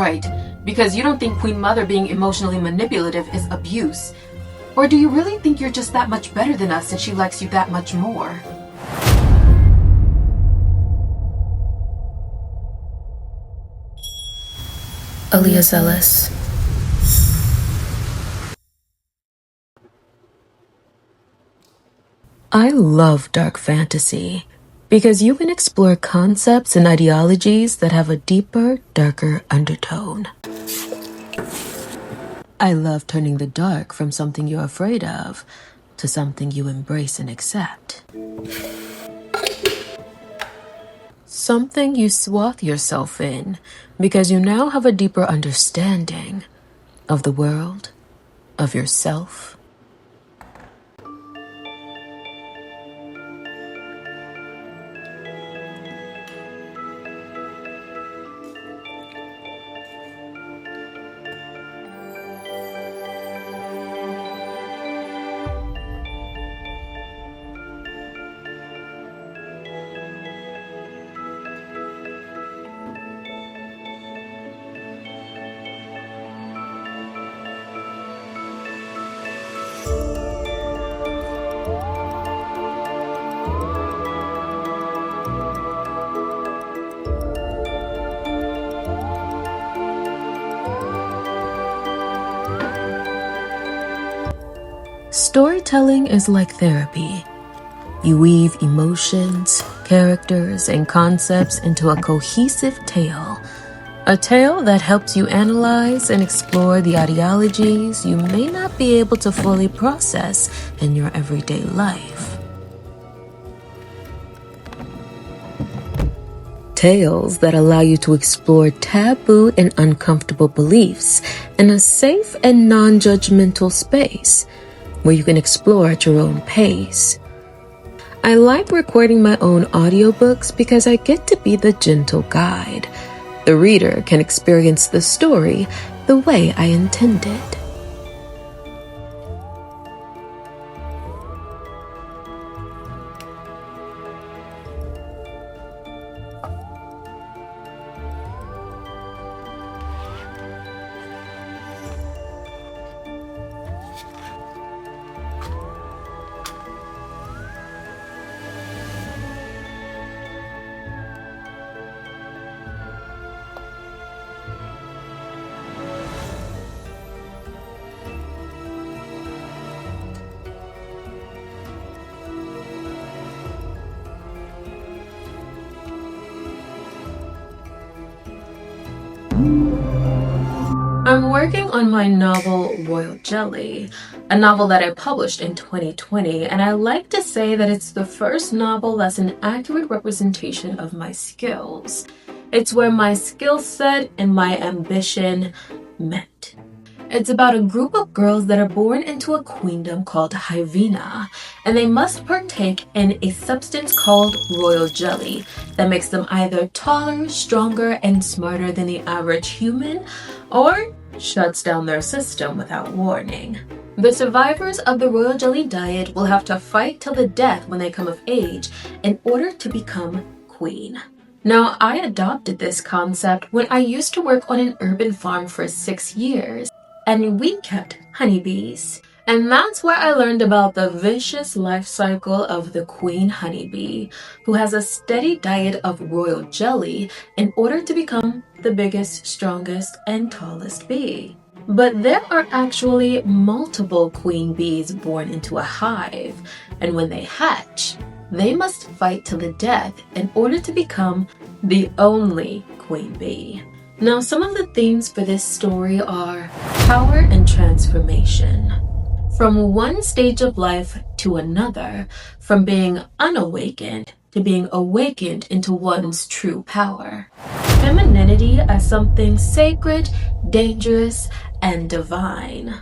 right, because you don't think Queen Mother being emotionally manipulative is abuse. Or do you really think you're just that much better than us and she likes you that much more? Aaliyah Zealous. I love dark fantasy because you can explore concepts and ideologies that have a deeper, darker undertone. I love turning the dark from something you're afraid of to something you embrace and accept. Something you swathe yourself in because you now have a deeper understanding of the world, of yourself. Storytelling is like therapy. You weave emotions, characters, and concepts into a cohesive tale. A tale that helps you analyze and explore the ideologies you may not be able to fully process in your everyday life. Tales that allow you to explore taboo and uncomfortable beliefs in a safe and non-judgmental space where you can explore at your own pace. I like recording my own audiobooks because I get to be the gentle guide. The reader can experience the story the way I intended. I'm working on my novel, Royal Jelly, a novel that I published in 2020, and I like to say that it's the first novel that's an accurate representation of my skills. It's where my skill set and my ambition met. It's about a group of girls that are born into a queendom called Hyvina, and they must partake in a substance called royal jelly that makes them either taller, stronger, and smarter than the average human, or shuts down their system without warning. The survivors of the royal jelly diet will have to fight till the death when they come of age in order to become queen. Now, I adopted this concept when I used to work on an urban farm for 6 years, and we kept honeybees. And that's where I learned about the vicious life cycle of the queen honeybee, who has a steady diet of royal jelly in order to become the biggest, strongest, and tallest bee. But there are actually multiple queen bees born into a hive, and when they hatch, they must fight to the death in order to become the only queen bee. Now, some of the themes for this story are power and transformation. From one stage of life to another, from being unawakened to being awakened into one's true power. Femininity as something sacred, dangerous, and divine.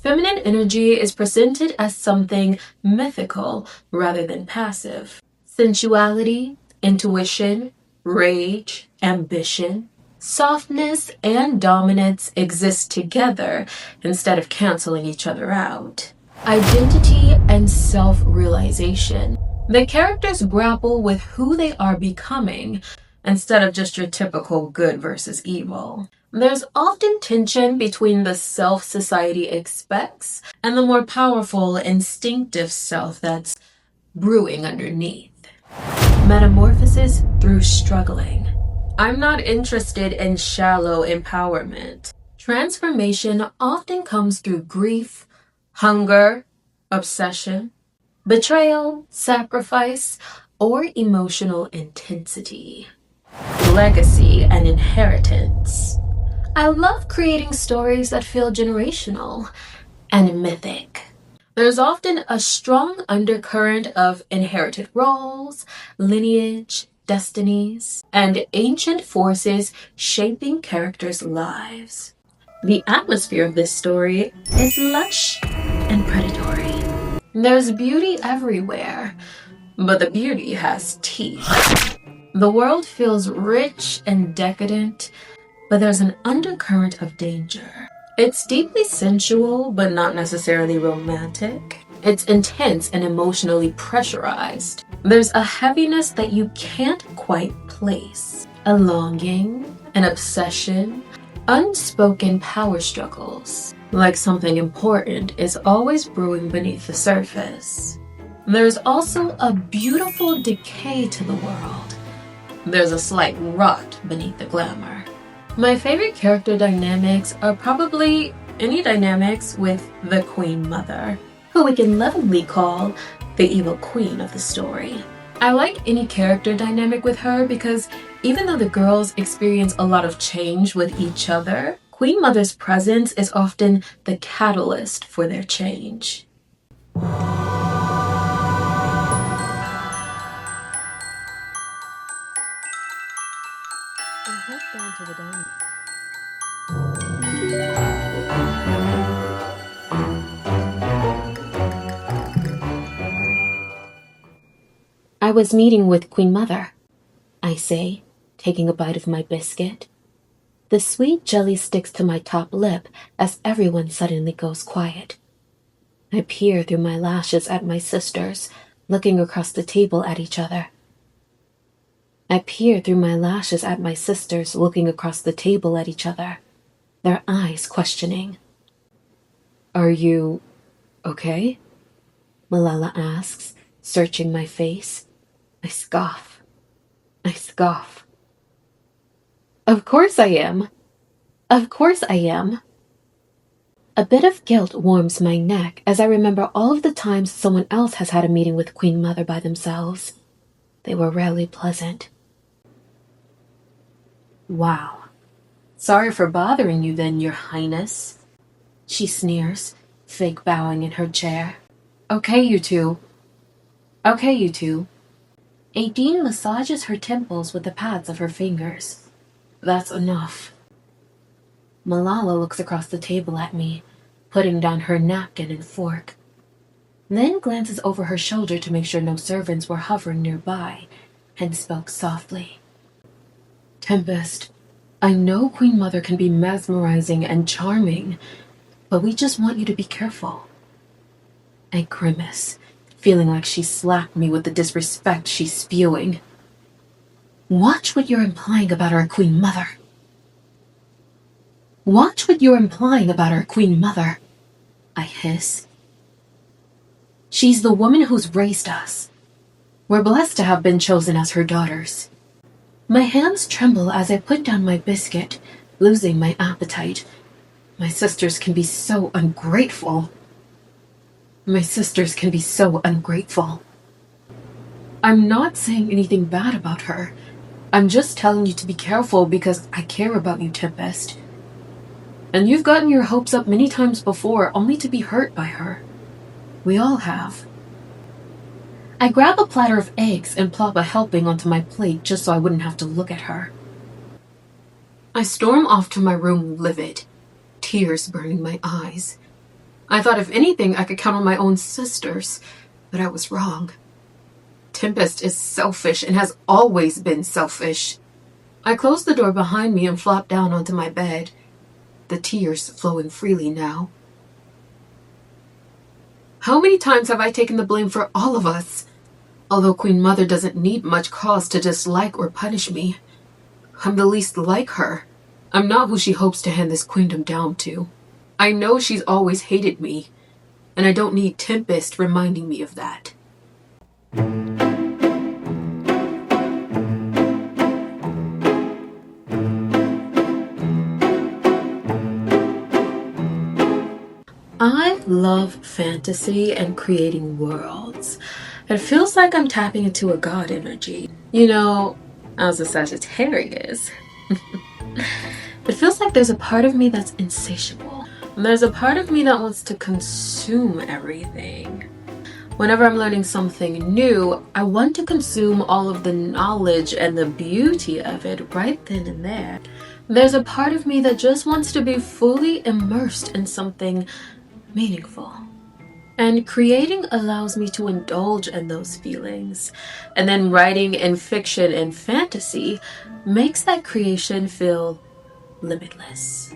Feminine energy is presented as something mythical rather than passive. Sensuality, intuition, rage, ambition, softness, and dominance exist together instead of canceling each other out. Identity and self-realization. The characters grapple with who they are becoming, instead of just your typical good versus evil. There's often tension between the self society expects and the more powerful, instinctive self that's brewing underneath. Metamorphosis through struggling. I'm not interested in shallow empowerment. Transformation often comes through grief, hunger, obsession, betrayal, sacrifice, or emotional intensity. Legacy and inheritance. I love creating stories that feel generational and mythic. There's often a strong undercurrent of inherited roles, lineage, destinies, and ancient forces shaping characters' lives. The atmosphere of this story is lush and predatory. There's beauty everywhere, but the beauty has teeth. The world feels rich and decadent, but there's an undercurrent of danger. It's deeply sensual, but not necessarily romantic. It's intense and emotionally pressurized. There's a heaviness that you can't quite place. A longing, an obsession, unspoken power struggles. Like something important is always brewing beneath the surface. There's also a beautiful decay to the world. There's a slight rot beneath the glamour. My favorite character dynamics are probably any dynamics with the Queen Mother, who we can lovingly call the evil queen of the story. I like any character dynamic with her because even though the girls experience a lot of change with each other, Queen Mother's presence is often the catalyst for their change. I was meeting with Queen Mother, I say, taking a bite of my biscuit. The sweet jelly sticks to my top lip as everyone suddenly goes quiet. I peer through my lashes at my sisters, looking across the table at each other. I peer through my lashes at my sisters, looking across the table at each other, their eyes questioning. "Are you okay?" Malala asks, searching my face. I scoff. Of course I am. Of course I am. A bit of guilt warms my neck as I remember all of the times someone else has had a meeting with Queen Mother by themselves. They were rarely pleasant. Wow. Sorry for bothering you then, Your Highness. She sneers, fake bowing in her chair. Okay, you two. Aideen massages her temples with the pads of her fingers. That's enough. Malala looks across the table at me, putting down her napkin and fork. Then glances over her shoulder to make sure no servants were hovering nearby, and spoke softly. Tempest, I know Queen Mother can be mesmerizing and charming, but we just want you to be careful. I grimace, feeling like she slapped me with the disrespect she's spewing. Watch what you're implying about our Queen Mother. I hiss. She's the woman who's raised us. We're blessed to have been chosen as her daughters. My hands tremble as I put down my biscuit, losing my appetite. My sisters can be so ungrateful. I'm not saying anything bad about her. I'm just telling you to be careful because I care about you, Tempest. And you've gotten your hopes up many times before, only to be hurt by her. We all have. I grab a platter of eggs and plop a helping onto my plate just so I wouldn't have to look at her. I storm off to my room livid, tears burning my eyes. I thought if anything I could count on my own sisters, but I was wrong. Tempest is selfish and has always been selfish. I close the door behind me and flop down onto my bed, the tears flowing freely now. How many times have I taken the blame for all of us? Although Queen Mother doesn't need much cause to dislike or punish me, I'm the least like her. I'm not who she hopes to hand this queendom down to. I know she's always hated me, and I don't need Tempest reminding me of that. I love fantasy and creating worlds. It feels like I'm tapping into a god energy. You know, as a Sagittarius, it feels like there's a part of me that's insatiable. And there's a part of me that wants to consume everything. Whenever I'm learning something new, I want to consume all of the knowledge and the beauty of it right then and there. There's a part of me that just wants to be fully immersed in something meaningful. And creating allows me to indulge in those feelings. And then writing in fiction and fantasy makes that creation feel limitless.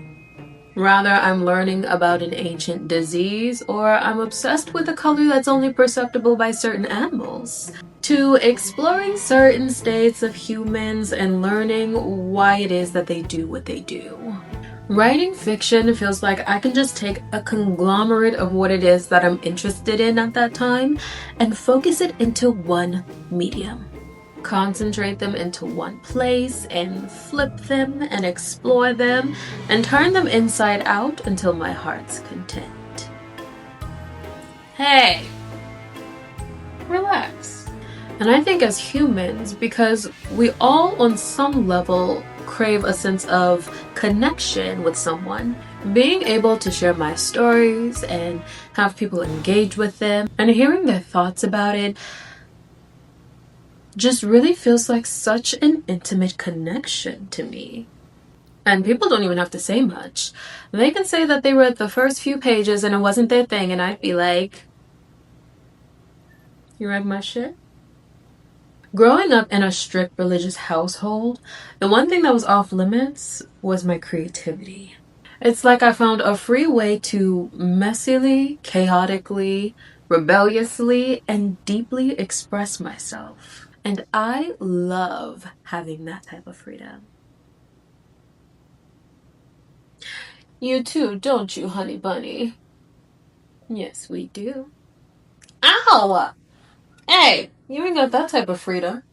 Rather, I'm learning about an ancient disease, or I'm obsessed with a color that's only perceptible by certain animals, to exploring certain states of humans and learning why it is that they do what they do. Writing fiction feels like I can just take a conglomerate of what it is that I'm interested in at that time and focus it into one medium. Concentrate them into one place and flip them and explore them and turn them inside out until my heart's content. Hey, relax. And I think as humans, because we all on some level crave a sense of connection with someone, being able to share my stories and have people engage with them and hearing their thoughts about it just really feels like such an intimate connection to me. And people don't even have to say much. They can say that they read the first few pages and it wasn't their thing, and I'd be like, you read my shit? Growing up in a strict religious household, the one thing that was off limits was my creativity. It's like I found a free way to messily, chaotically, rebelliously, and deeply express myself. And I love having that type of freedom. You too, don't you, honey bunny? Yes, we do. Ow! Hey, you ain't got that type of freedom.